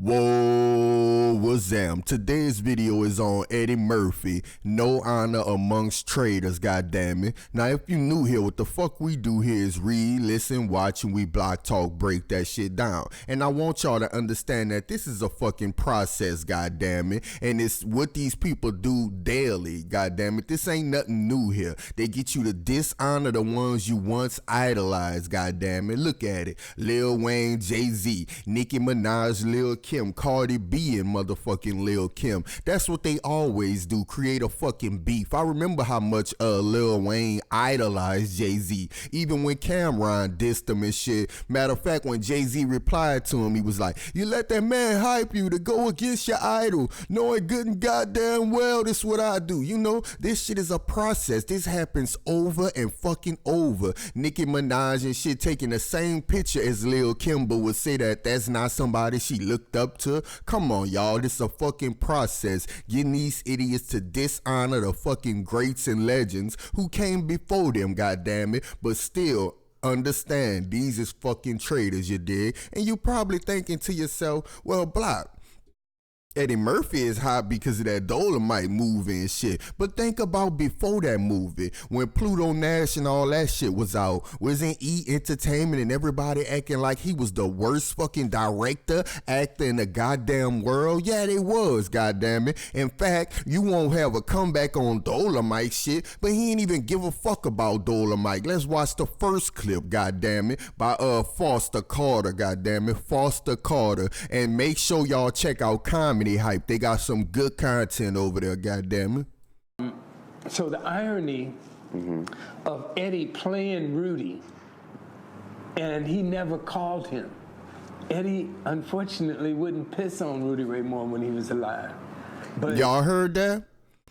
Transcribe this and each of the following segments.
Whoa, wazam. Today's video is on Eddie Murphy, no honor amongst traitors, goddammit. Now, if you new here, what the fuck we do here is read, listen, watch, and we block, talk, break that shit down. And I want y'all to understand that this is a fucking process, goddammit. And it's what these people do daily, goddammit. This ain't nothing new here. They get you to dishonor the ones you once idolized, goddammit. Look at it. Lil Wayne, Jay-Z, Nicki Minaj, Lil Kim, Cardi B, and motherfucking Lil Kim. That's what they always do, create a fucking beef. I remember how much Lil Wayne idolized Jay-Z, even when Cameron dissed him and shit. Matter of fact, when Jay-Z replied to him, he was like, you let that man hype you to go against your idol, knowing good and goddamn well this is what I do. You know, this shit is a process. This happens over and fucking over. Nicki Minaj and shit taking the same picture as Lil Kim, but would say that that's not somebody she looked up to. Come on, y'all, this is a fucking process. Getting these idiots to dishonor the fucking greats and legends who came before them, goddammit, but still understand these is fucking traitors, you dig? And you probably thinking to yourself, well, Block, Eddie Murphy is hot because of that Dolomite movie and shit. But think about before that movie, when Pluto Nash and all that shit was out. Wasn't E! Entertainment and everybody acting like he was the worst fucking director, actor in the goddamn world? Yeah, they was, goddammit. In fact, you won't have a comeback on Dolomite shit, but he ain't even give a fuck about Dolomite. Let's watch the first clip, goddammit, by Foster Carter, goddammit, Foster Carter. And make sure y'all check out Comedy Hype. They got some good content over there, goddammit. So the irony of Eddie playing Rudy, and he never called him. Eddie, unfortunately, wouldn't piss on Rudy Ray Moore when he was alive. But y'all heard that?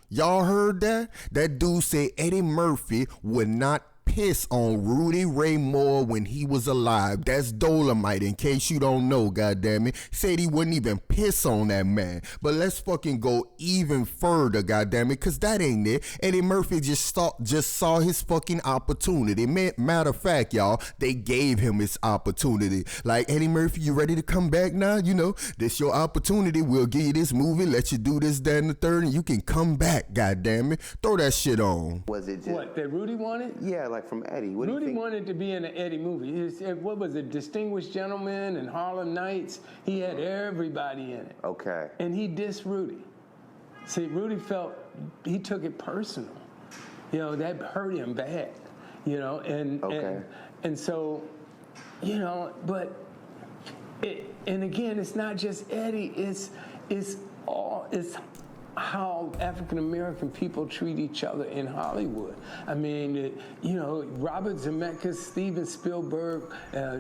Y'all heard that? That dude said Eddie Murphy would not piss on Rudy Ray Moore when he was alive. That's Dolomite, in case you don't know, goddammit. Said he wouldn't even piss on that man. But let's fucking go even further, goddammit, cause that ain't it. Eddie Murphy just saw his fucking opportunity. Matter of fact, y'all, they gave him his opportunity. Like, Eddie Murphy, you ready to come back now? You know, this your opportunity. We'll give you this movie, let you do this, that, and the third, and you can come back, goddammit. Throw that shit on. Was it just what, that Rudy wanted? Yeah, like from Eddie. What Rudy do you think? wanted to be in an Eddie movie. What was it, Distinguished Gentleman and Harlem Nights? He had everybody in it. Okay. And he dissed Rudy. See, Rudy felt, he took it personal. You know, that hurt him bad, you know, and so, you know, but, and again, it's not just Eddie, it's how African-American people treat each other in Hollywood. I mean, you know, Robert Zemeckis, Steven Spielberg,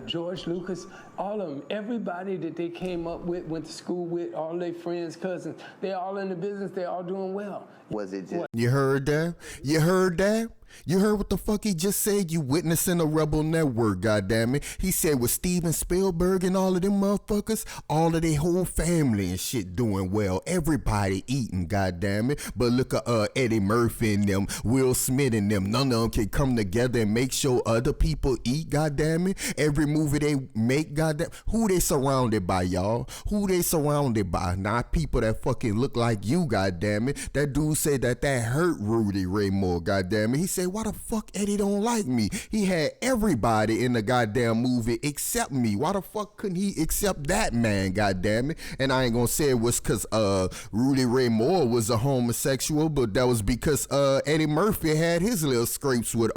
George Lucas, all of them, everybody that they came up with, went to school with, all their friends, cousins, they all in the business, they all doing well. Was it just... You heard that? You heard that? You heard what the fuck he just said? You witnessing a Rebel Network, goddammit. He said with Steven Spielberg and all of them motherfuckers, all of their whole family and shit doing well. Everybody eating, goddammit. But look at Eddie Murphy and them, Will Smith and them. None of them can come together and make sure other people eat, goddammit. Every movie they make, goddamn. Who they surrounded by, y'all? Who they surrounded by? Not people that fucking look like you, goddammit. That dude said that hurt Rudy Ray Moore, goddammit. He said, why the fuck Eddie don't like me? He had everybody in the goddamn movie except me. Why the fuck couldn't he accept that man, goddammit? And I ain't gonna say it was cause Rudy Ray Moore was a homosexual, but that was because Eddie Murphy had his little scrapes with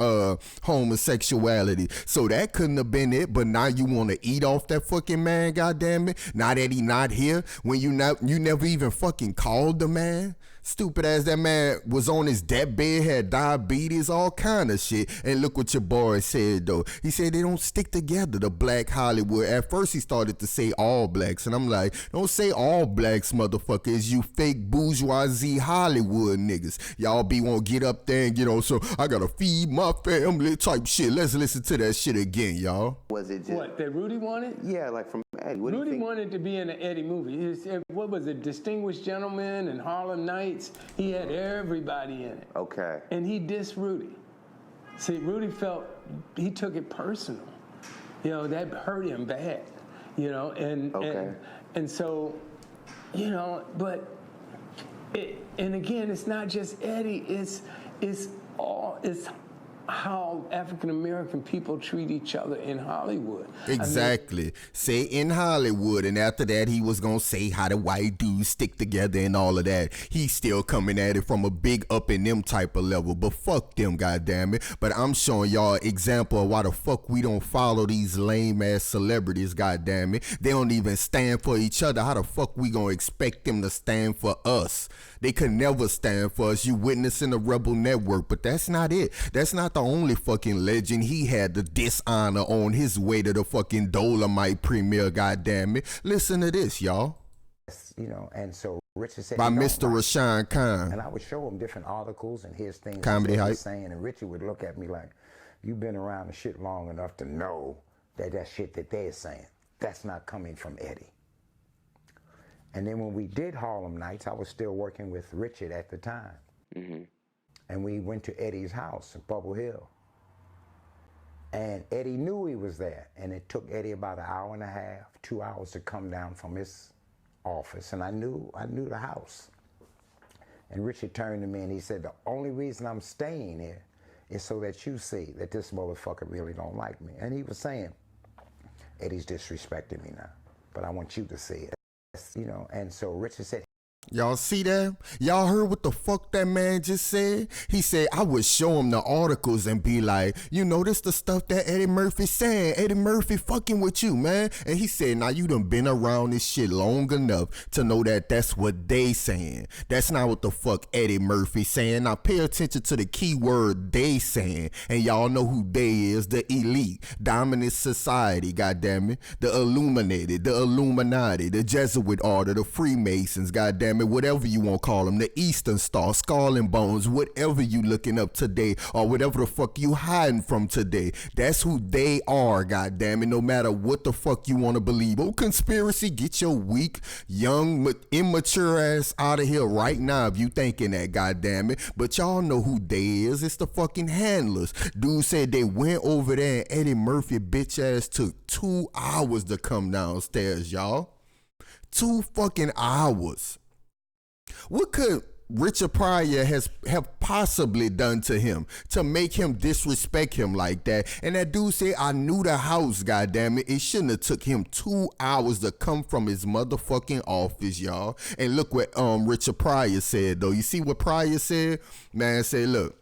homosexuality. So that couldn't have been it, but now you wanna eat off that fucking man, goddammit? Now that he not here, when you never even fucking called the man? Stupid ass, that man was on his deathbed, had diabetes, all kind of shit. And look what your boy said though. He said they don't stick together, the black Hollywood. At first he started to say all blacks, and I'm like, don't say all blacks, motherfuckers, you fake bourgeoisie Hollywood niggas. Y'all won't get up there and get on, so I gotta feed my family type shit. Let's listen to that shit again, y'all. Was it just... What, that Rudy wanted? Yeah, like from Eddie. What do you Rudy think? wanted to be in an Eddie movie. What was it, Distinguished Gentleman and Harlem Nights? He had everybody in it. Okay. And he dissed Rudy. See, Rudy felt, he took it personal. You know, that hurt him bad. You know, And so, you know, but and again, it's not just Eddie. It's how African American people treat each other in Hollywood. Exactly. I mean, say in Hollywood, and after that he was gonna say how the white dudes stick together and all of that. He's still coming at it from a big up in them type of level. But fuck them, goddammit. But I'm showing y'all an example of why the fuck we don't follow these lame ass celebrities, goddammit. They don't even stand for each other. How the fuck we gonna expect them to stand for us? They could never stand for us. You witnessing the Rebel Network, but that's not it. That's not the only fucking legend. He had the dishonor on his way to the fucking Dolomite premiere, goddammit. Listen to this, y'all. You know, and so Richard said by Mr. Rashawn Khan. And I would show him different articles and his things Comedy he hype. was saying, and Richard would look at me like, you've been around the shit long enough to know that that shit that they're saying, that's not coming from Eddie. And then when we did Harlem Nights, I was still working with Richard at the time. Mm-hmm. And we went to Eddie's house in Bubble Hill. And Eddie knew he was there. And it took Eddie about an hour and a half, 2 hours to come down from his office. And I knew the house. And Richard turned to me and he said, the only reason I'm staying here is so that you see that this motherfucker really don't like me. And he was saying, Eddie's disrespecting me now, but I want you to see it. You know, and so Richard said, y'all see that? Y'all heard what the fuck that man just said? He said, I would show him the articles and be like, you know, this the stuff that Eddie Murphy saying. Eddie Murphy fucking with you, man. And he said, now you done been around this shit long enough to know that that's what they saying. That's not what the fuck Eddie Murphy saying. Now pay attention to the key word they saying. And y'all know who they is, the elite, dominant society, goddammit. The illuminated, the Illuminati, the Jesuit order, the Freemasons, goddammit. Whatever you want to call them, the Eastern Star, Skull and Bones, whatever you looking up today or whatever the fuck you hiding from today. That's who they are, goddammit, no matter what the fuck you want to believe. Oh, conspiracy, get your weak, young, immature ass out of here right now if you thinking that, goddammit. But y'all know who they is. It's the fucking handlers. Dude said they went over there and Eddie Murphy bitch ass took 2 hours to come downstairs, y'all. 2 fucking hours. What could Richard Pryor have possibly done to him to make him disrespect him like that? And that dude said, I knew the house, goddammit. It shouldn't have took him 2 hours to come from his motherfucking office, y'all. And look what Richard Pryor said, though. You see what Pryor said? Man said, look,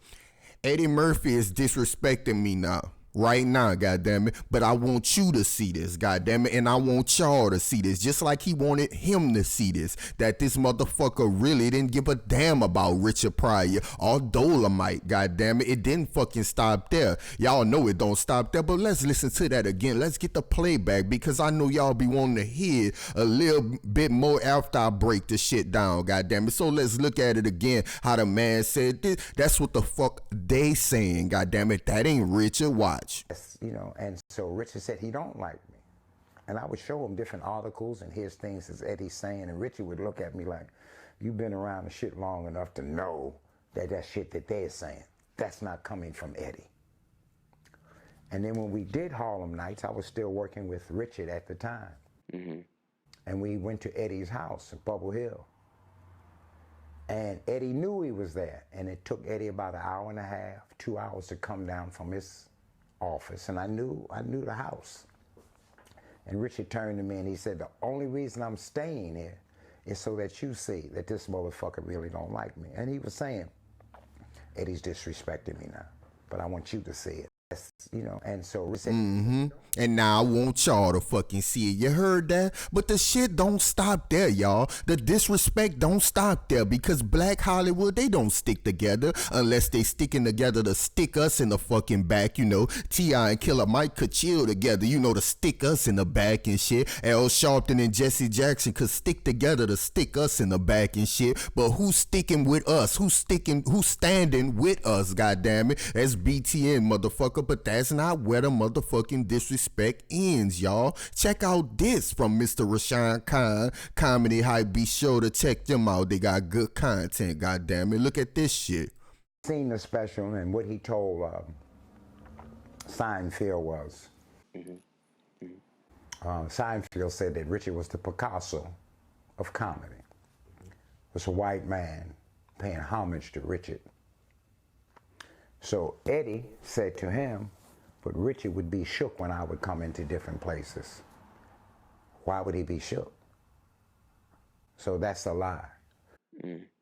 Eddie Murphy is disrespecting me now. Right now, goddammit, but I want you to see this, goddammit, and I want y'all to see this, just like he wanted him to see this, that this motherfucker really didn't give a damn about Richard Pryor or Dolomite, goddammit. It didn't fucking stop there. Y'all know it don't stop there, but let's listen to that again. Let's get the playback, because I know y'all be wanting to hear a little bit more after I break the shit down, goddammit. So let's look at it again, how the man said this. That's what the fuck they saying, goddammit. That ain't Richard. Watch. You know, and so Richard said he don't like me. And I would show him different articles and his things as Eddie's saying, and Richard would look at me like, you've been around the shit long enough to know that that shit that they're saying, that's not coming from Eddie. And then when we did Harlem Nights, I was still working with Richard at the time. Mm-hmm. And we went to Eddie's house in Bubble Hill. And Eddie knew he was there. And it took Eddie about an hour and a half, 2 hours to come down from his office. And I knew the house. And Richard turned to me and he said, the only reason I'm staying here is so that you see that this motherfucker really don't like me. And he was saying, Eddie's disrespecting me now, but I want you to see it. You know, and so Richard said, and now I want y'all to fucking see it. You heard that? But the shit don't stop there, y'all. The disrespect don't stop there, because Black Hollywood, they don't stick together unless they sticking together to stick us in the fucking back, you know. T.I. and Killer Mike could chill together, you know, to stick us in the back and shit. Al Sharpton and Jesse Jackson could stick together to stick us in the back and shit. But who's sticking with us? Who's standing with us, goddammit? That's BTN, motherfucker. But that's not where the motherfucking disrespect ends, y'all. Check out this from Mr. Rashawn Khan, Comedy Hype. Be sure to check them out. They got good content, goddammit. Look at this shit. Seen the special, and what he told Seinfeld was, Seinfeld said that Richard was the Picasso of comedy. It was a white man paying homage to Richard. So Eddie said to him, but Richard would be shook when I would come into different places. Why would he be shook? So that's a lie.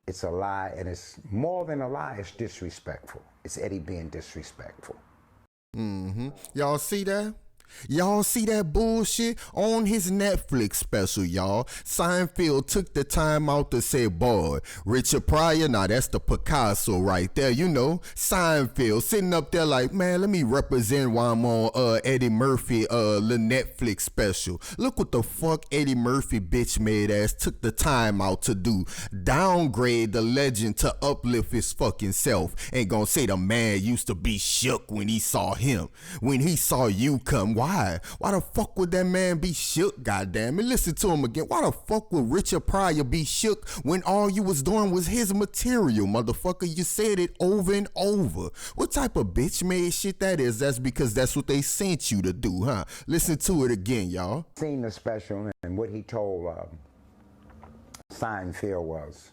It's a lie, and it's more than a lie, it's disrespectful. It's Eddie being disrespectful. Y'all see that? Y'all see that bullshit on his Netflix special, y'all? Seinfeld took the time out to say, boy, Richard Pryor, nah, that's the Picasso right there, you know. Seinfeld sitting up there like, man, let me represent why I'm on Eddie Murphy, the Netflix special. Look what the fuck Eddie Murphy bitch made ass took the time out to do. Downgrade the legend to uplift his fucking self. Ain't gonna say the man used to be shook when he saw him. When he saw you come, why? Why the fuck would that man be shook, goddamn it? Listen to him again. Why the fuck would Richard Pryor be shook when all you was doing was his material, motherfucker? You said it over and over. What type of bitch made shit that is? That's because that's what they sent you to do, huh? Listen to it again, y'all. Seen the special, and what he told Seinfeld was,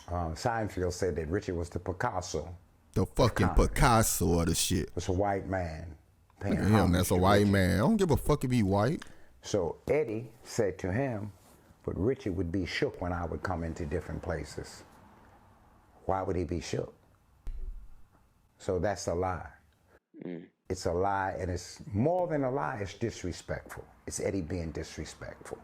Seinfeld said that Richard was the Picasso. The fucking Picasso of the shit. It was a white man. Damn, that's a white man. I don't give a fuck if he white. So Eddie said to him, but Richard would be shook when I would come into different places. Why would he be shook? So that's a lie. It's a lie, and it's more than a lie, it's disrespectful. It's Eddie being disrespectful.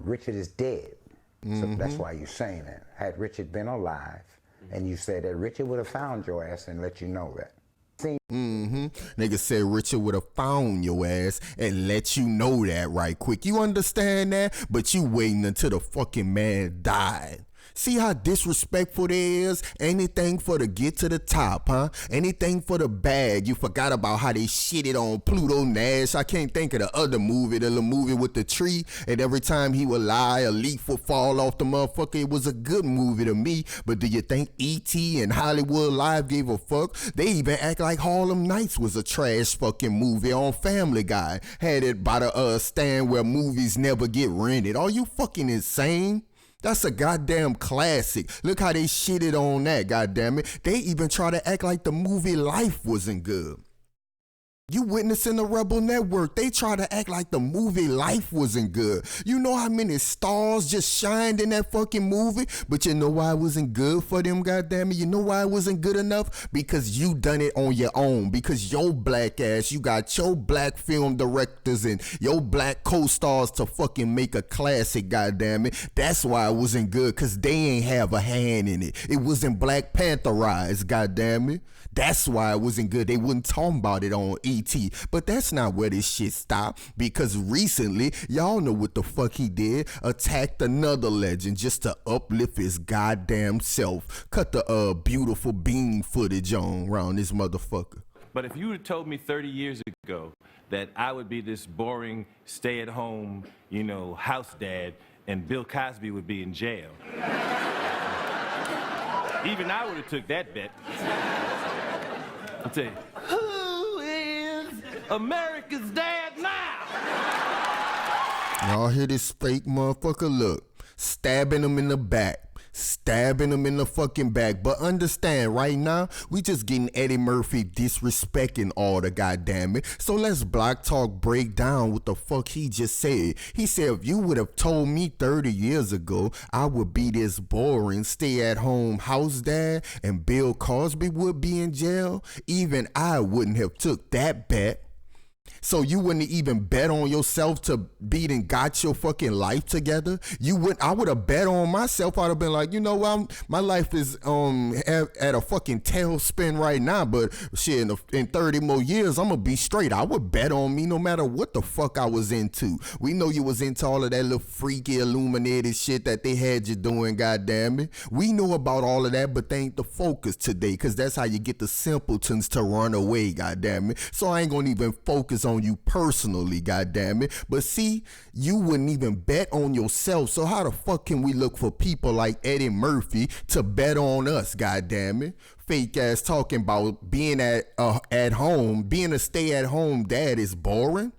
Richard is dead. So that's why you're saying that. Had Richard been alive, and you said that Richard would have found your ass and let you know that. Nigga said Richard would have found your ass and let you know that right quick. You understand that? But you waiting until the fucking man died. See how disrespectful they is? Anything for to get to the top, huh? Anything for the bag. You forgot about how they shitted on Pluto Nash. I can't think of the other movie, the little movie with the tree. And every time he would lie, a leaf would fall off the motherfucker. It was a good movie to me. But do you think E.T. and Hollywood Live gave a fuck? They even act like Harlem Nights was a trash fucking movie on Family Guy. Had it by the stand where movies never get rented. Are you fucking insane? That's a goddamn classic. Look how they shitted on that, goddammit. They even try to act like the movie Life wasn't good. You witnessing the Rebel Network. They try to act like the movie Life wasn't good. You know how many stars just shined in that fucking movie? But you know why it wasn't good for them, goddammit? You know why it wasn't good enough? Because you done it on your own. Because your black ass, you got your black film directors and your black co-stars to fucking make a classic, goddammit. That's why it wasn't good, because they ain't have a hand in it. It wasn't Black Pantherized, goddammit. That's why it wasn't good. They wouldn't talk about it on E.T. But that's not where this shit stopped. Because recently, y'all know what the fuck he did. Attacked another legend just to uplift his goddamn self. Cut the beautiful beam footage on around this motherfucker. But if you would have told me 30 years ago that I would be this boring, stay-at-home, you know, house dad, and Bill Cosby would be in jail, even I would have took that bet. I'll tell you, who is America's dad now? Y'all hear this fake motherfucker? Look, stabbing him in the back. Stabbing him in the fucking back. But understand, right now, we just getting Eddie Murphy disrespecting all the goddammit. So let's Block Talk break down what the fuck he just said. He said, if you would have told me 30 years ago I would be this boring stay-at-home house dad and Bill Cosby would be in jail, even I wouldn't have took that bet. So you wouldn't even bet on yourself to beat and got your fucking life together? I would have bet on myself. I'd have been like, you know what, my life is at a fucking tailspin right now, but shit, in 30 more years, I'm gonna be straight. I would bet on me no matter what the fuck I was into. We know you was into all of that little freaky illuminated shit that they had you doing, goddammit. We know about all of that, but they ain't the focus today, because that's how you get the simpletons to run away, goddammit. So I ain't gonna even focus on on you personally, goddammit. But see, you wouldn't even bet on yourself. So how the fuck can we look for people like Eddie Murphy to bet on us, goddammit? Fake ass talking about being at home, being a stay-at-home dad is boring.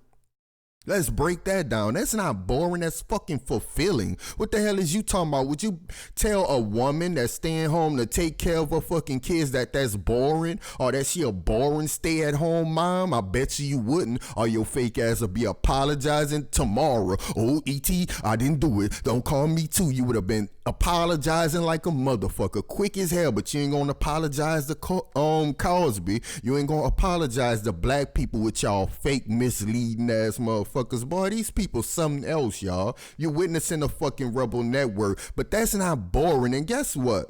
Let's break that down. That's not boring. That's fucking fulfilling. What the hell is you talking about? Would you tell a woman that's staying home to take care of her fucking kids that that's boring? Or that she a boring stay-at-home mom? I bet you wouldn't. Or your fake ass will be apologizing tomorrow. Oh, E.T., I didn't do it. Don't call me too. You would have been apologizing like a motherfucker. Quick as hell, but you ain't gonna apologize to Cosby. You ain't gonna apologize to black people with y'all fake misleading ass motherfuckers. Boy, these people something else, y'all. You're witnessing a fucking rebel network, but that's not boring. And guess what?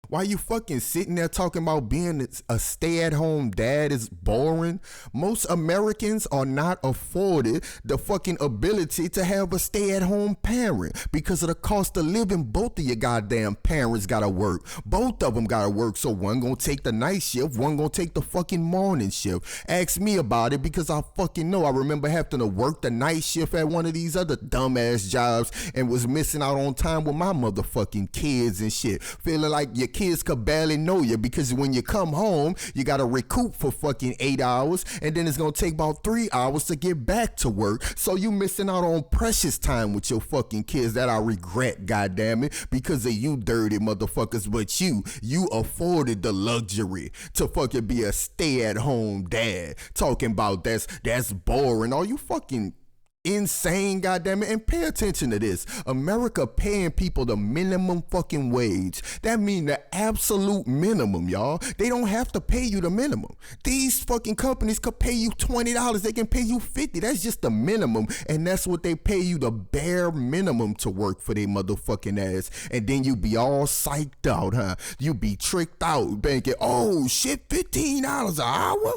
Why you fucking sitting there talking about being a stay-at-home dad is boring? Most Americans are not afforded the fucking ability to have a stay-at-home parent because of the cost of living. Both of your goddamn parents gotta work. Both of them gotta work. So one gonna take the night shift, one gonna take the fucking morning shift. Ask me about it because I fucking know. I remember having to work the night shift at one of these other dumbass jobs and was missing out on time with my motherfucking kids and shit. Feeling like your kids could barely know you because when you come home, you gotta recoup for fucking 8 hours and then it's gonna take about 3 hours to get back to work. So you missing out on precious time with your fucking kids that I regret, goddammit, because of you dirty motherfuckers. But you afforded the luxury to fucking be a stay-at-home dad. Talking about that's boring. Are you fucking insane, goddammit? And pay attention to this. America paying people the minimum fucking wage. That mean the absolute minimum, y'all. They don't have to pay you the minimum. These fucking companies could pay you $20. They can pay you $50. That's just the minimum. And that's what they pay you, the bare minimum to work for their motherfucking ass. And then you be all psyched out, huh? You be tricked out, thinking, oh shit, $15 an hour?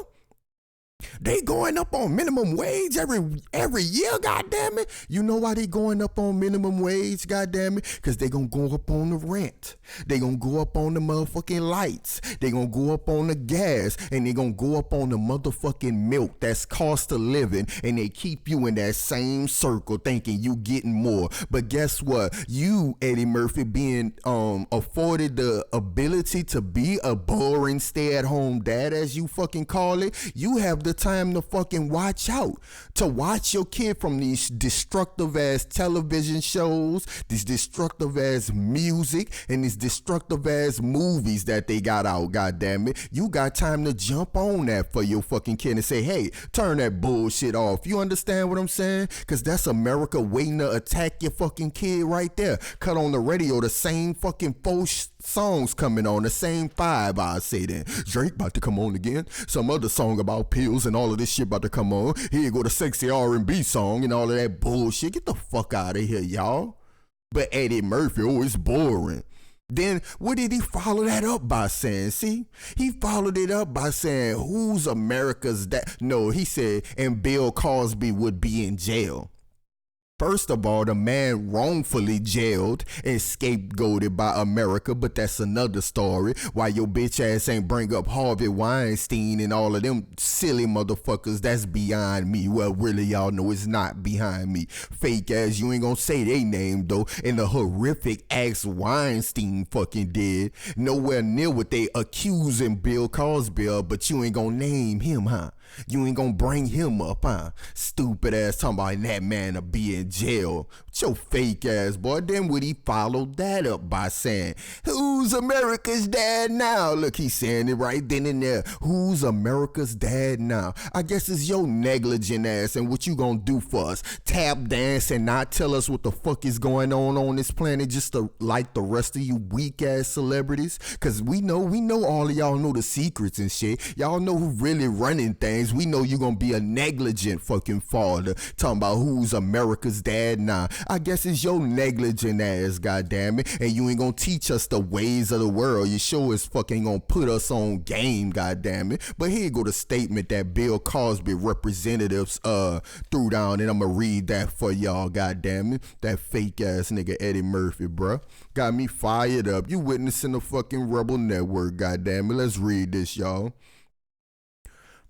They going up on minimum wage every year, goddammit. You know why they going up on minimum wage, goddammit? Because they gonna go up on the rent. They gonna go up on the motherfucking lights. They gonna go up on the gas. And they gonna go up on the motherfucking milk. That's cost of living. And they keep you in that same circle thinking you getting more. But guess what? You, Eddie Murphy, being afforded the ability to be a boring stay-at-home dad, as you fucking call it, you have the time to fucking watch out, to watch your kid from these destructive ass television shows, these destructive ass music, and these destructive ass movies that they got out, goddammit. You got time to jump on that for your fucking kid and say, hey, turn that bullshit off. You understand what I'm saying? Because that's America waiting to attack your fucking kid right there. Cut on the radio, the same fucking four songs coming on, the same 5, I say then. Drake about to come on again. Some other song about pills and all of this shit about to come on. Here you go, the sexy R&B song and all of that bullshit. Get the fuck out of here, y'all. But Eddie Murphy, oh, it's boring. Then what did he follow that up by saying? See, he followed it up by saying, who's America's dad? No, he said, and Bill Cosby would be in jail. First of all, the man wrongfully jailed and scapegoated by America, but that's another story. Why your bitch ass ain't bring up Harvey Weinstein and all of them silly motherfuckers, that's beyond me. Well, really, y'all know it's not behind me. Fake ass, you ain't gonna say they name though, and the horrific acts Weinstein fucking did. Nowhere near what they accusing Bill Cosby of, but you ain't gonna name him, huh? You ain't gonna bring him up, huh? Stupid ass talking about that man to be in jail. With your fake ass, boy. Then would he follow that up by saying, who's America's dad now? Look, he's saying it right then and there. Who's America's dad now? I guess it's your negligent ass, and what you gonna do for us? Tap dance and not tell us what the fuck is going on this planet just to, like the rest of you weak ass celebrities? Cause we know all of y'all know the secrets and shit. Y'all know who really running things. We know you're gonna be a negligent fucking father. Talking about who's America's dad now. I guess it's your negligent ass, goddammit. And you ain't gonna teach us the ways of the world. You sure as fuck ain't gonna put us on game, goddammit. But here go the statement that Bill Cosby representatives threw down, and I'ma read that for y'all, goddammit. That fake ass nigga Eddie Murphy, bruh. Got me fired up. You witnessing the fucking rebel network, goddammit. Let's read this, y'all.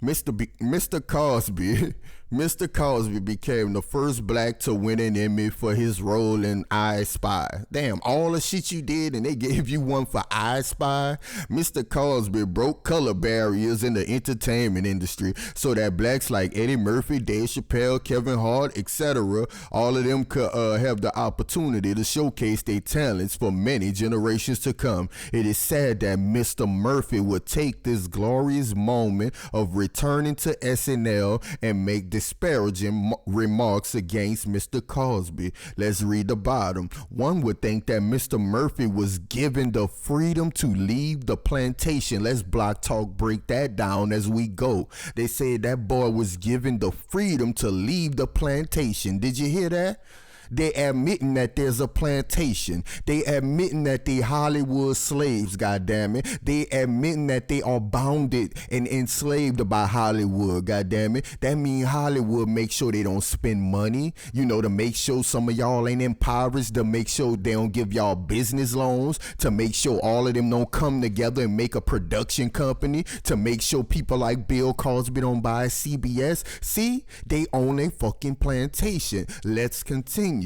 Mr. Cosby, Mr. Cosby became the first black to win an Emmy for his role in I Spy. Damn, all the shit you did and they gave you one for I Spy. Mr. Cosby broke color barriers in the entertainment industry so that blacks like Eddie Murphy, Dave Chappelle, Kevin Hart, etc., all of them could have the opportunity to showcase their talents for many generations to come. It is sad that Mr. Murphy would take this glorious moment of returning to SNL and make disparaging remarks against Mr. Cosby. Let's read the bottom. One would think that Mr. Murphy was given the freedom to leave the plantation. Let's Block Talk break that down as we go. They said that boy was given the freedom to leave the plantation. Did you hear that? They admitting that there's a plantation. They admitting that they Hollywood slaves, goddammit. They admitting that they are bounded and enslaved by Hollywood, goddammit. That mean Hollywood make sure they don't spend money, to make sure some of y'all ain't impoverished, to make sure they don't give y'all business loans, to make sure all of them don't come together and make a production company, to make sure people like Bill Cosby don't buy CBS. See, they own a fucking plantation. Let's continue.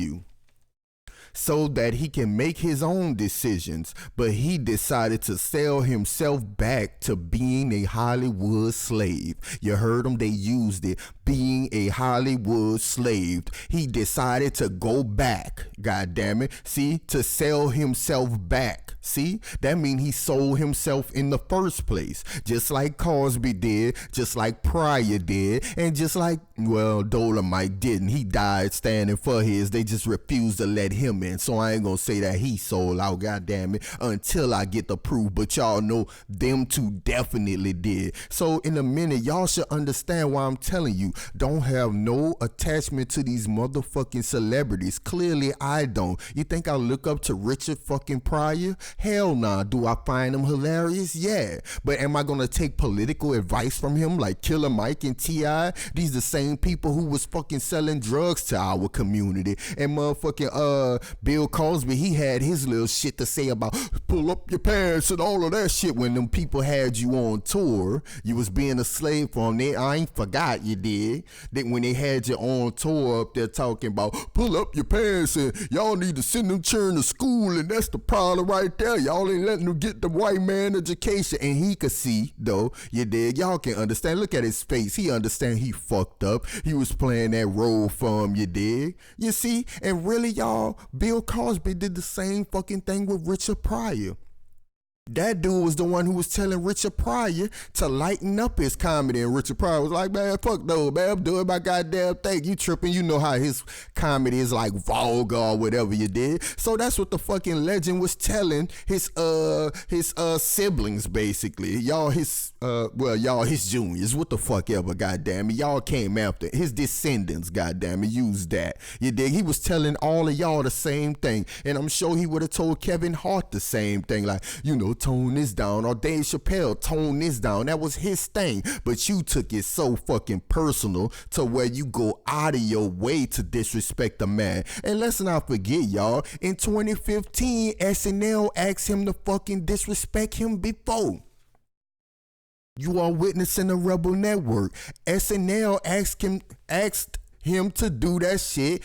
So that he can make his own decisions, but he decided to sell himself back to being a Hollywood slave. You heard him, they used it, being a Hollywood slave. He decided to go back, goddammit, see, to sell himself back. See, that means he sold himself in the first place, just like Cosby did, just like Pryor did, and just like, Dolomite didn't. He died standing for his. They just refused to let him in. So I ain't gonna say that he sold out, goddammit, until I get the proof. But y'all know them two definitely did. So in a minute, y'all should understand why I'm telling you, don't have no attachment to these motherfucking celebrities. Clearly I don't. You think I look up to Richard fucking Pryor? Hell nah. Do I find him hilarious? Yeah. But am I gonna take political advice from him like Killer Mike and T.I.? These the same people who was fucking selling drugs to our community. And motherfucking Bill Cosby, he had his little shit to say about pull up your pants and all of that shit when them people had you on tour. You was being a slave for them. I ain't forgot you did. That when they had you on tour up there talking about pull up your pants and y'all need to send them children to school, and that's the problem right there. Y'all ain't letting them get the white man education. And he could see, though, you dig? Y'all can understand. Look at his face. He understand he fucked up. He was playing that role for him, you dig? You see? And really, y'all, Bill Cosby did the same fucking thing with Richard Pryor. That dude was the one who was telling Richard Pryor to lighten up his comedy, and Richard Pryor was like, man, fuck no, man, I'm doing my goddamn thing. You tripping? You know how his comedy is like vulgar or whatever you did. So that's what the fucking legend was telling his siblings, basically. Y'all his juniors, what the fuck ever, goddamn it. Y'all came after his descendants, goddamn it, use that. You dig? He was telling all of y'all the same thing, and I'm sure he would have told Kevin Hart the same thing, like, tone this down, or Dave Chappelle, tone this down. That was his thing, but you took it so fucking personal to where you go out of your way to disrespect the man. And let's not forget, y'all, in 2015, SNL asked him to fucking disrespect him before. You are witnessing a Rebel Network. SNL asked him to do that shit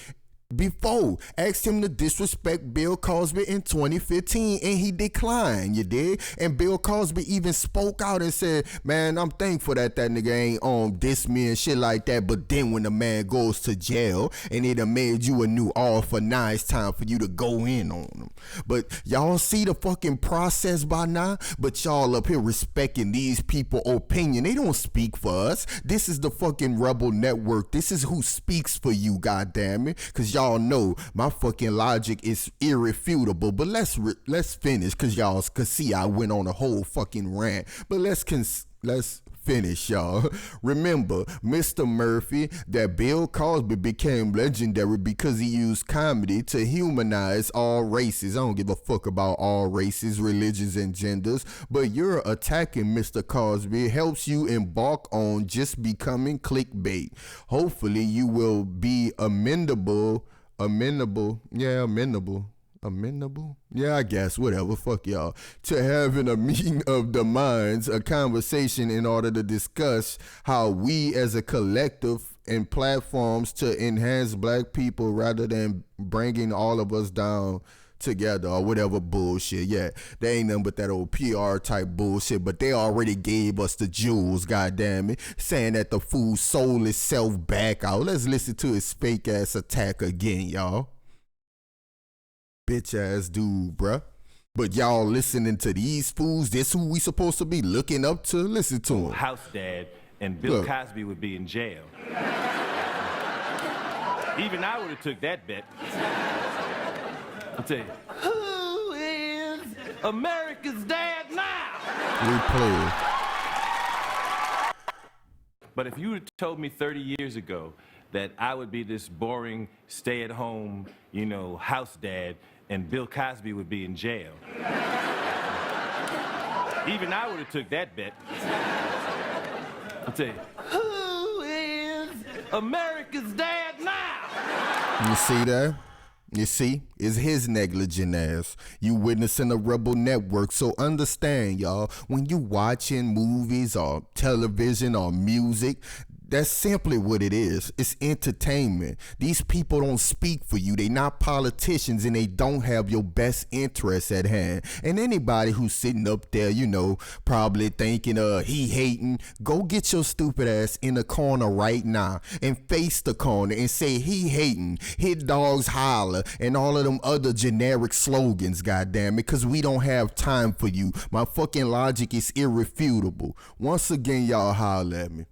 before, asked him to disrespect Bill Cosby in 2015, and he declined, you did. And Bill Cosby even spoke out and said, man, I'm thankful that nigga ain't on diss me and shit like that. But then when the man goes to jail and it done made you a new offer, now it's time for you to go in on him. But y'all see the fucking process by now, but y'all up here respecting these people's opinion. They don't speak for us. This is the fucking Rebel Network. This is who speaks for you, goddammit. Cause y'all know my fucking logic is irrefutable. But let's finish, cause y'all could see I went on a whole fucking rant. But let's finish, y'all. Remember, Mr. Murphy, that Bill Cosby became legendary because he used comedy to humanize all races. I don't give a fuck about all races, religions, and genders, but you're attacking Mr. Cosby helps you embark on just becoming clickbait. Hopefully you will be amenable. Amenable? Yeah, I guess, whatever, fuck y'all. To having a meeting of the minds, a conversation in order to discuss how we as a collective and platforms to enhance black people rather than bringing all of us down together or whatever bullshit. Yeah, they ain't nothing but that old PR type bullshit, but they already gave us the jewels, goddamn it, saying that the fool sold itself back out. Let's listen to his fake ass attack again, y'all. Bitch ass dude, bruh. But y'all listening to these fools, this who we supposed to be looking up to? Listen to him. House dad, and Bill Cosby would be in jail. Even I would have took that bet. I'll tell you, who is America's dad now? Replay. But if you had told me 30 years ago that I would be this boring, stay-at-home, house dad, and Bill Cosby would be in jail, even I would have took that bet. I'll tell you, who is America's dad now? You see that? You see, it's his negligent ass. You witnessing a rebel network, so understand, y'all, when you watching movies or television or music, that's simply what it is. It's entertainment. These people don't speak for you. They not politicians, and they don't have your best interests at hand. And anybody who's sitting up there, probably thinking, he hating, go get your stupid ass in the corner right now and face the corner and say he hating, hit dogs holler, and all of them other generic slogans, goddamn it, because we don't have time for you. My fucking logic is irrefutable. Once again, y'all holler at me.